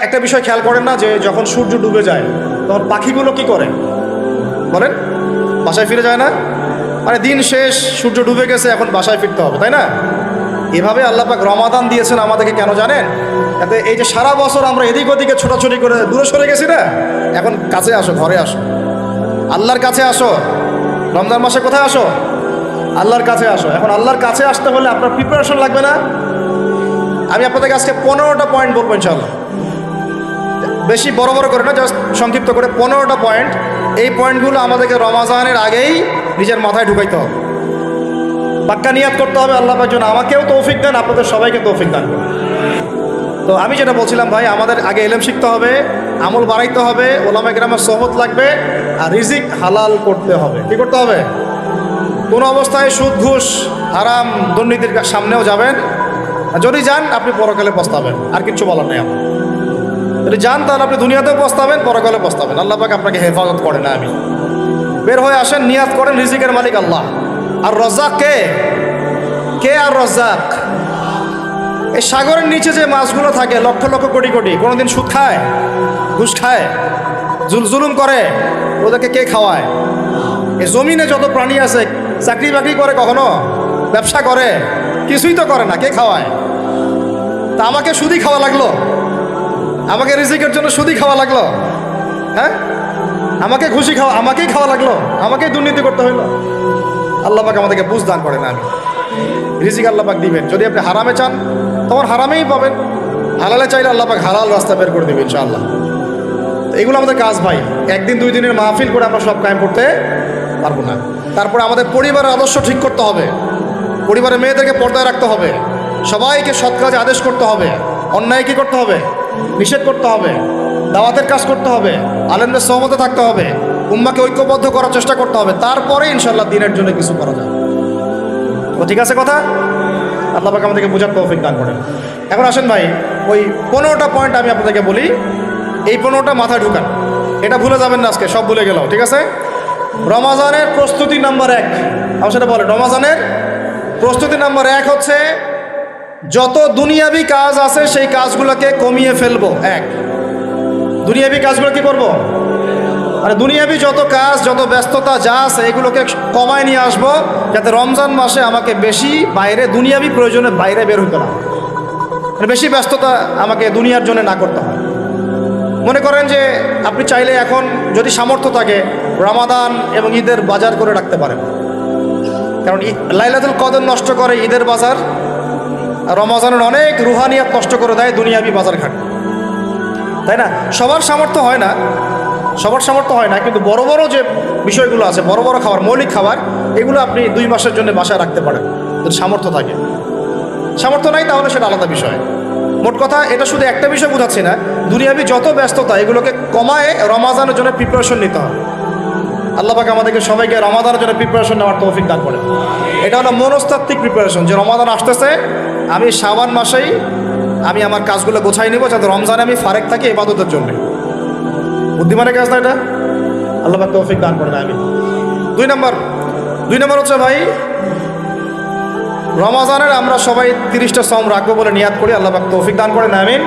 একটা বিষয় খেয়াল করেন না, যে যখন সূর্য ডুবে যায় তখন পাখিগুলো কি করে বলেন? বাসায় ফিরে যায় না? মানে দিন শেষ, সূর্য ডুবে গেছে, এখন বাসায় ফিরতে হবে, তাই না? এভাবে আল্লাহ পাক রমাদান দিয়েছেন আমাদেরকে, কেন জানেন? যাতে এই যে সারা বছর আমরা এদিক ওদিকে ছোটাছুটি করে দূরে সরে গেছি না, এখন কাছে আসো, ঘরে আসো, আল্লাহর কাছে আসো। রমজান মাসে কোথায় আসো? আল্লাহর কাছে আসো। এখন আল্লাহর কাছে আসতে হলে আপনার প্রিপারেশন লাগবে না? আমি আপনাদেরকে আজকে 15টা পয়েন্ট বলবো ইনশাআল্লাহ, বেশি বড় বড় করে না, জাস্ট সংক্ষিপ্ত করে 15টা পয়েন্ট। এই পয়েন্টগুলো আমাদেরকে রমাজানের আগেই নিজের মাথায় ঢুকাইতে হবে, পাক্কা নিয়াত করতে হবে আল্লাহ পাক যেন আমাকেও তৌফিক দেন, আপনাদের সবাইকে তৌফিক দান করুন। তো আমি যেটা বলছিলাম ভাই, আমাদের আগে ইলম শিখতে হবে, আমল বাড়াইতে হবে, ওলামা কেরামের সোহবত লাগবে, আর রিজিক হালাল করতে হবে। কি করতে হবে? কোনো অবস্থায় সুদ ঘুষ হারাম দুর্নীতির সামনেও যাবেন, যদি যান আপনি পরকালে পস্তাবেন, আর কিচ্ছু বলার নেই আমার। যদি যান তাহলে আপনি দুনিয়াতেও পস্তাবেন, পরকালে পস্তাবেন। আল্লাহ পাক আপনাকে হেফাজত করে না। আমি বের হয়ে আসেন, নিয়াত করেন, রিজিকের মালিক আল্লাহ। আর রজ্জাক কে? কে আর রজ্জাক? এই সাগরের নিচে যে মাছগুলো থাকে লক্ষ লক্ষ কোটি কোটি, কোনোদিন সুদ খায়, ঘুষ খায়, জুলুম করে? ওদেরকে কে খাওয়ায়? এই জমিনে যত প্রাণী আছে চাকরি বাকরি করে, কখনো ব্যবসা করে? কিছুই তো করে না। কে খাওয়ায়? তা আমাকে সুদই খাওয়া লাগলো, আমাকে রিজিকের জন্য সুদই খাওয়া লাগলো, হ্যাঁ? আমাকে খুশি খাওয়া, আমাকেই খাওয়া লাগলো, আমাকেই দুর্নীতি করতে হইলো। আল্লাহ পাক আমাদেরকে বুঝ দান করেন। আমি রিজিক আল্লাহ পাক দিবেন। যদি আপনি হারামে চান তখন হারামেই পাবেন, হালালে চাইলে আল্লাহ পাক হালাল রাস্তা বের করে দেবেন ইনশাআল্লাহ। এগুলো আমাদের কাজ ভাই। একদিন দুই দিনের মাহফিল করে আমরা সব কায়েম করতে পারবো না। তারপরে আমাদের পরিবারের আদর্শ ঠিক করতে হবে, পরিবারের মেয়েদেরকে পর্দায় রাখতে হবে, সবাইকে সৎ কাজে আদেশ করতে হবে, অন্যায় কি করতে হবে? নিষেধ করতে হবে, দাওয়াতের কাজ করতে হবে, আলেমদের সহমতে থাকতে হবে, উম্মাকে ঐক্যবদ্ধ করার চেষ্টা করতে হবে। তারপরে ইনশাআল্লাহ দিনের জন্য কিছু করা যায়। তো ঠিক আছে কথা? আল্লাহ পাক আমাদেরকে বোঝার তৌফিক দান করেন। এখন আসেন ভাই, ওই 15টা পয়েন্ট আমি আপনাদেরকে বলি, এই 15টা মাথায় ঢুকান, এটা ভুলে যাবেন না আজকে, সব ভুলে গেল, ঠিক আছে? রমাজানের প্রস্তুতি নাম্বার 1, আমার সেটা বলেন। রমাজানের প্রস্তুতি নাম্বার 1 হচ্ছে যত দুনিয়াবি কাজ আছে সেই কাজগুলোকে কমিয়ে ফেলবো। দুনিয়াবি কাজগুলো কি করব? মানে দুনিয়াবি যত কাজ, যত ব্যস্ততা যা আছে এগুলোকে কমায় নিয়ে আসবো, যাতে রমজান মাসে আমাকে বেশি বাইরে দুনিয়াবি প্রয়োজনে বাইরে বের হইতে না, মানে বেশি ব্যস্ততা আমাকে দুনিয়ার জন্য না করতে হয়। মনে করেন যে আপনি চাইলে এখন যদি সামর্থ্য থাকে রমাদান এবং ঈদের বাজার করে রাখতে পারেন, কারণ লাইলাতুল কদর নষ্ট করে ঈদের বাজার, আর রমাজানের অনেক রুহানিয়াত নষ্ট করে দেয় দুনিয়াবি বাজার ঘাট, তাই না? সবার সামর্থ্য হয় না, সবার সামর্থ্য হয় না, কিন্তু বড় বড় যে বিষয়গুলো আছে, বড় বড় খাবার, মৌলিক খাবার, এগুলো আপনি 2 মাসের জন্য বাসায় রাখতে পারেন যদি সামর্থ্য থাকে। সামর্থ্য নাই তাহলে সেটা আলাদা বিষয়। মোট কথা এটা শুধু একটা বিষয় বোঝাচ্ছি না, দুনিয়াবি যত ব্যস্ততা এগুলোকে কমায় রমাজানের জন্য প্রিপারেশন নিতে হবে। আল্লাহ পাক আমাদেরকে সবাইকে রমাদানের জন্য প্রিপারেশন নেওয়ার তৌফিক দান করেন। এটা হলো মনস্তাত্ত্বিক প্রিপারেশন, যে রমাদান আসতেছে, আমি শাবান মাসেই আমি আমার কাজগুলো গোছাই নেব, যাতে রমজানে আমি ফারেক থাকি ইবাদতের জন্য। বুদ্ধিমানের কাজ না এটা? আল্লাহ পাক তৌফিক দান করেন। আমি 2 নম্বর হচ্ছে ভাই, রমাজানের আমরা সবাই 30টা সওম রাখবো বলে নিয়াত করি, আল্লাহ পাক তৌফিক দান করেন, আমিন।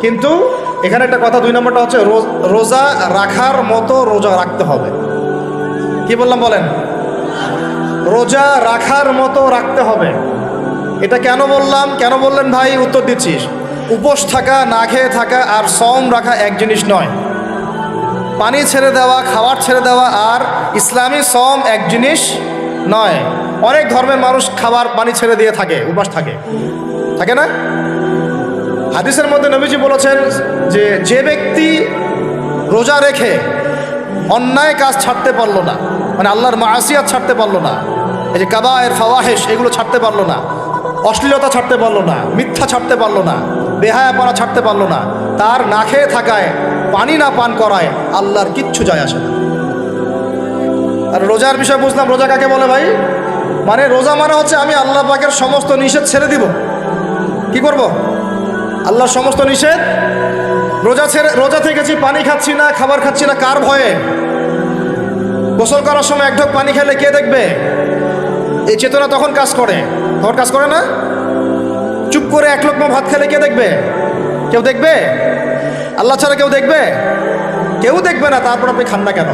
কিন্তু এখানে একটা কথা, 2 নম্বরটা হচ্ছে রোজা রাখার মতো রোজা রাখতে হবে। কি বললাম বলেন? রোজা রাখার মতো রাখতে হবে। এটা কেন বললাম, কেন বললেন ভাই? উত্তর দিচ্ছিস। উপোস থাকা, না খেয়ে থাকা আর সওম রাখা এক জিনিস নয়। পানি ছেড়ে দেওয়া, খাবার ছেড়ে দেওয়া আর ইসলামী সওম এক জিনিস নয়। অনেক ধর্মের মানুষ খাবার পানি ছেড়ে দিয়ে থাকে, উপাস থাকে, থাকে না? হাদিসের মধ্যে নবীজি বলেছেন যে ব্যক্তি রোজা রেখে অন্যায় কাজ ছাড়তে পারলো না, মানে আল্লাহর মাসিয়াত ছাড়তে পারলো না, এই যে কাবায়ের ফাওয়াহিশ এগুলো ছাড়তে পারলো না, অশ্লীলতা ছাড়তে পারলো না, মিথ্যা ছাড়তে পারলো না, বেহায়াপনা ছাড়তে পারলো না, তার না খেয়ে থাকায়, পানি না পান করায় আল্লাহর কিচ্ছু যায় আসে না। আর রোজার বিষয় বুঝলাম, রোজা কাকে বলে ভাই? মানে রোজা মানে হচ্ছে আমি আল্লাহ পাকের সমস্ত নিষেধ ছেড়ে দিব। কি করব? আল্লাহর সমস্ত নিষেধ, রোজা থেকেছি, পানি খাচ্ছি না, খাবার খাচ্ছি না, কার ভয়ে? গোসল করার সময় 1 ঢোক পানি খেলে কে দেখবে? এই চেতনা তখন কাজ করে, তখন কাজ করে না? চুপ করে 1 লোকমা ভাত খেলে কে দেখবে? কেউ দেখবে? আল্লাহ ছাড়া কেউ দেখবে? কেউ দেখবে না। তারপর আপনি খান না কেন?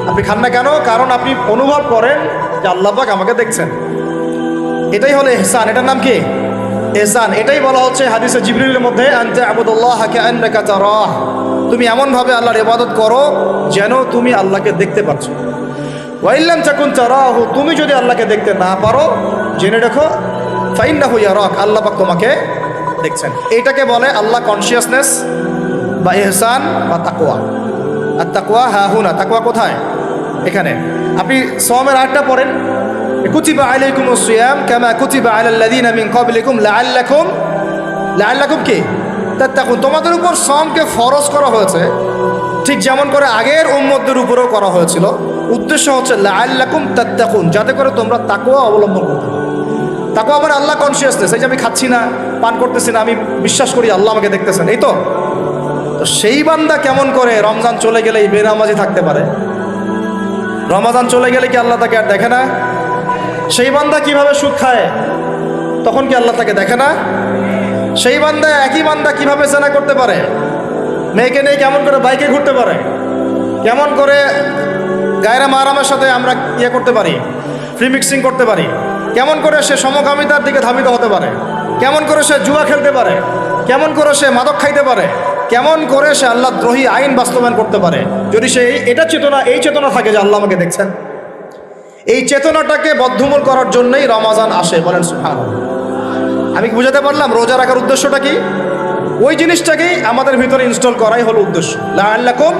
আপনি খান না কেন? কারণ আপনি অনুভব করেন যে আল্লাহ পাক আমাকে দেখছেন। এটাই হলো ইহসান। এটার নাম কি? ইহসান। এটাই বলা হচ্ছে হাদিসে জিবরিলের মধ্যে, আনতা আবুদুল্লাহ কাআন্নাকা তারাহ, তুমি এমনভাবে আল্লাহর ইবাদত করো যেন তুমি আল্লাহকে দেখতে পাচ্ছ। ওয়া ইল্লাম তাকুন তারাহু, তুমি যদি আল্লাহকে দেখতে না পারো, জেনে রাখো ফাইন্নাহু ইয়ারাক, আল্লাহ পাক তোমাকে দেখছেন। এইটাকে বলে আল্লাহ কনসিয়াসনেস বা ইহসান বা তাকওয়া। আর তাকওয়া হাহুনা, তাকওয়া কোথায়? এখানে। আপনি সওমের আয়াতটা পড়েন, কুতিবা আলাইকুমুস সিয়াম কামা কুতিবা আলাল লাযিনা মিন ক্বাবলিকুম লাআল্লাকুম কি তাত্তাকুন, তোমাদের উপর সওমকে ফরজ করা হয়েছে ঠিক যেমন করে আগের উম্মতদের উপরেও করা হয়েছিল। উদ্দেশ্য হচ্ছে লাআল্লাকুম তাত্তাকুন, যাতে করে তোমরা তাকওয়া অবলম্বন করতে পারো। তাকওয়া মানে আল্লাহ কনসিয়াসনেস। এই যে আমি খাচ্ছি না, পান করতেছি না, আমি বিশ্বাস করি আল্লাহ আমাকে দেখতেছেন, এই তো। তো সেই বান্দা কেমন করে রমজান চলে গেলেই বেনামাজি থাকতে পারে? রমজান চলে গেলে কি আল্লাহ তাকে আর দেখে না? সেই বান্দা কিভাবে সুদ খায়, তখন কি আল্লাহ তাকে দেখে না? সেই বান্দা, একই বান্দা কিভাবে জেনা করতে পারে? মেয়েকে নিয়ে কেমন করে বাইকে ঘুরতে পারে? কেমন করে গায়রা মাহরামের সাথে আমরা করতে পারি, ফ্রি মিক্সিং করতে পারি? কেমন করে সে সমকামিতার দিকে ধাবিত হতে পারে? কেমন করে সে জুয়া খেলতে পারে? কেমন করে সে মাদক খাইতে পারে? কেমন করে সে আল্লাহ দ্রোহী আইন বাস্তবায়ন করতে পারে? যদি সে এই চেতনা থাকে যে আল্লাহ আমাকে দেখছেন। এই চেতনাটাকে বদ্ধমূল করার জন্যই রমাজান আসে। বলেন সুবহানাল্লাহ। আমি বুঝাতে পারলাম রোজা রাখার উদ্দেশ্যটা কি? ওই জিনিসটাকেই আমাদের ভিতরে ইনস্টল করাই হলো উদ্দেশ্য। লাআল্লাকুম,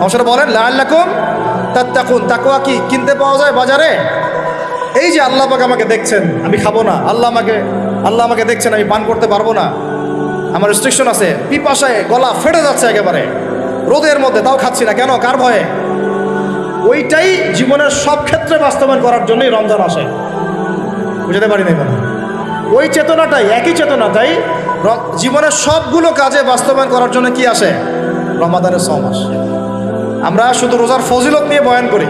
অবশ্যই বলেন লাআল্লাকুম তাত্তাকুন। তাকওয়া কি কিনতে পাওয়া যায় বাজারে? এই যে আল্লাহ পাক আমাকে দেখছেন, আমি খাবো না, আল্লাহ আমাকে দেখছেন, আমি পান করতে পারবো না, আমার রেস্ট্রিকশন আছে, পিপাসায় গলা ফেটে যাচ্ছে একেবারে রোদের মধ্যে, তাও খাচ্ছি না কেন? কার ভয়ে? ওইটাই জীবনের সব ক্ষেত্রে বাস্তবায়ন করার জন্যই রমজান আসে। বুঝতে পারি না? ওই চেতনাটাই, একই চেতনাটাই জীবনের সবগুলো কাজে বাস্তবায়ন করার জন্য কি আসে? রমাদানের সওম আসে। আমরা শুধু রোজার ফজিলত নিয়ে বয়ান করি,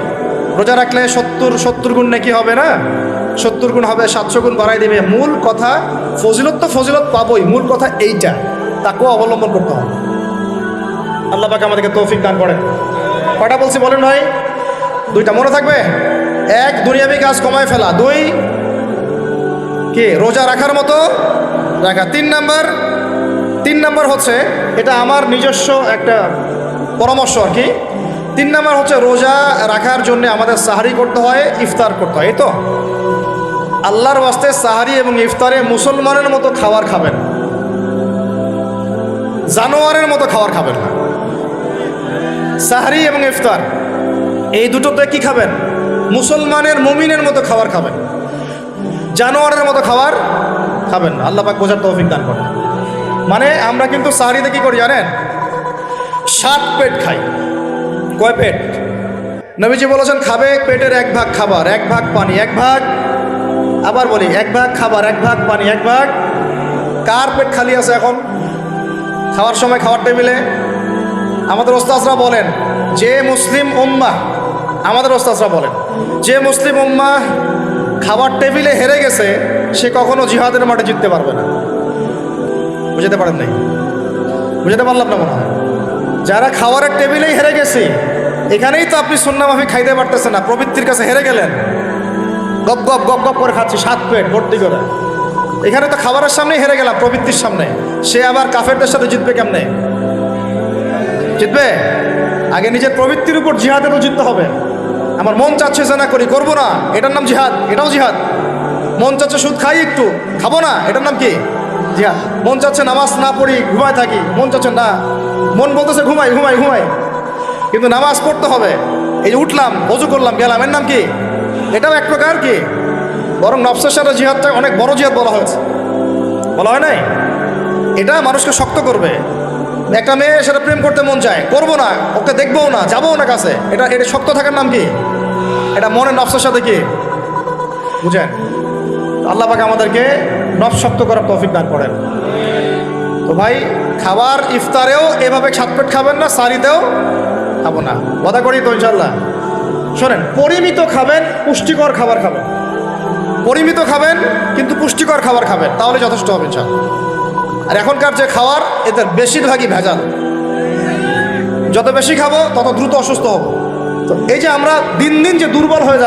রোজা রাখলে 70 গুণ নাকি হবে না, 70 গুণ হবে, 700 গুণ বাড়াই দেবে। মূল কথা ফজিলত তো ফজিলত পাবোই, মূল কথা এইটা, তাকেও অবলম্বন করতে হবে। আল্লাহ পাক আমাদেরকে তৌফিক দান করেন। কয়টা বলছি বলেন ভাই? 2টা মনে থাকবে। 1, দুনিয়াবি কাজ কমায় ফেলা। 2, কি রোজা রাখার মতো রাখা। 3 নাম্বার হচ্ছে, এটা আমার নিজস্ব একটা পরামর্শ আর কি। 3 নাম্বার হচ্ছে রোজা রাখার জন্য আমাদের সাহারি করতে হয়, ইফতার করতে হয়। এই তো আল্লাহর ওয়াস্তে সাহারি এবং ইফতারে মুসলমানের মতো খাবার খাবেন, জানোয়ারের মতো খাবার খাবেন না। সাহারি এবং ইফতার এই দুটোতে কি খাবেন? মুসলমানের, মুমিনের মতো খাবার খাবেন, জানোয়ারের মতো খাবার খাবেন না। আল্লাহ পাক বোঝার তৌফিক দান করেন। মানে আমরা কিন্তু সাহারিতে কি করি জানেন? 7 পেট খাই। কয় পেট? নবীজি বলেছেন খাবে পেটের 1 ভাগ খাবার, 1 ভাগ পানি, 1 ভাগ, আবার বলি 1 ভাগ খাবার, 1 ভাগ পানি, 1 ভাগ। কার পেট খালি আছে এখন খাওয়ার সময়, খাওয়ার টেবিলে? আমাদের ওস্তাদরা বলেন যে মুসলিম উম্মাহ, আমাদের ওস্তাদরা বলেন যে মুসলিম উম্মাহ খাবার টেবিলে হেরে গেছে, সে কখনো জিহাদের মাঠে জিততে পারবে না। বুঝতে পারেন নাই? বুঝতে পারলাম না মনে হয়। যারা খাবারের টেবিলেই হেরে গেছে, এখানেই তো আপনি সুন্নাহ মাফিক খাইতে পারতেছেন না, প্রবৃত্তির কাছে হেরে গেলেন, গপ গপ গপ গপ করে খাচ্ছি 7 পেট ভর্তি করে। এখানে তো খাবারের সামনেই হেরে গেলাম, প্রবৃত্তির সামনে। সে আবার কাফেরদের সাথে জিতবে কেমনে? জিতবে আগে নিজের প্রবৃত্তির উপর জিহাদে তো জিততে হবে। আমার মন চাচ্ছে জেনা করি, করবো না, এটার নাম জিহাদ, এটাও জিহাদ। মন চাচ্ছে সুদ খাই, একটু খাবো না, এটার নাম কি? জিহাদ। মন চাচ্ছে নামাজ না পড়ি, ঘুমায় থাকি, মন চাচ্ছে না, মন বলতেছে ঘুমাই ঘুমাই ঘুমাই, কিন্তু নামাজ পড়তে হবে। এই যে উঠলাম, ওযু করলাম, গেলাম, এর নাম কি? এটাও এক প্রকার কি? বরং নফসের সাথে জিহাদটা অনেক বড় জিহাদ বলা হয়েছে, বলা হয় নাই? এটা মানুষকে শক্ত করবে। একটা মেয়ে সেটা প্রেম করতে মন চায়, করবো না, ওকে দেখবও না, যাবো না কাছে, এটা শক্ত থাকার নাম কি? এটা মনের নফসের সাথে কি বুঝেন? আল্লাহ পাক আমাদেরকে নফস শক্ত করার তৌফিক দান করেন। তো ভাই, খাবার ইফতারেও এভাবে 7 পেট খাবেন না, সারিতেও খাবো না, কথা করি তো ইনশাল্লাহ। শোনেন, পরিমিত খাবেন, পুষ্টিকর খাবার খাবেন, পরিমিত খাবেন কিন্তু পুষ্টিকর খাবার খাবেন, তাহলে যথেষ্ট হবে ইনশাল্লাহ। আর এখনকার যে খাওয়ার এদের বেশিরভাগই ভেজাল। যত বেশি খাবো তত দ্রুত অসুস্থ হব। তো এই যে আমরা দিন দিন যে দুর্বল হয়ে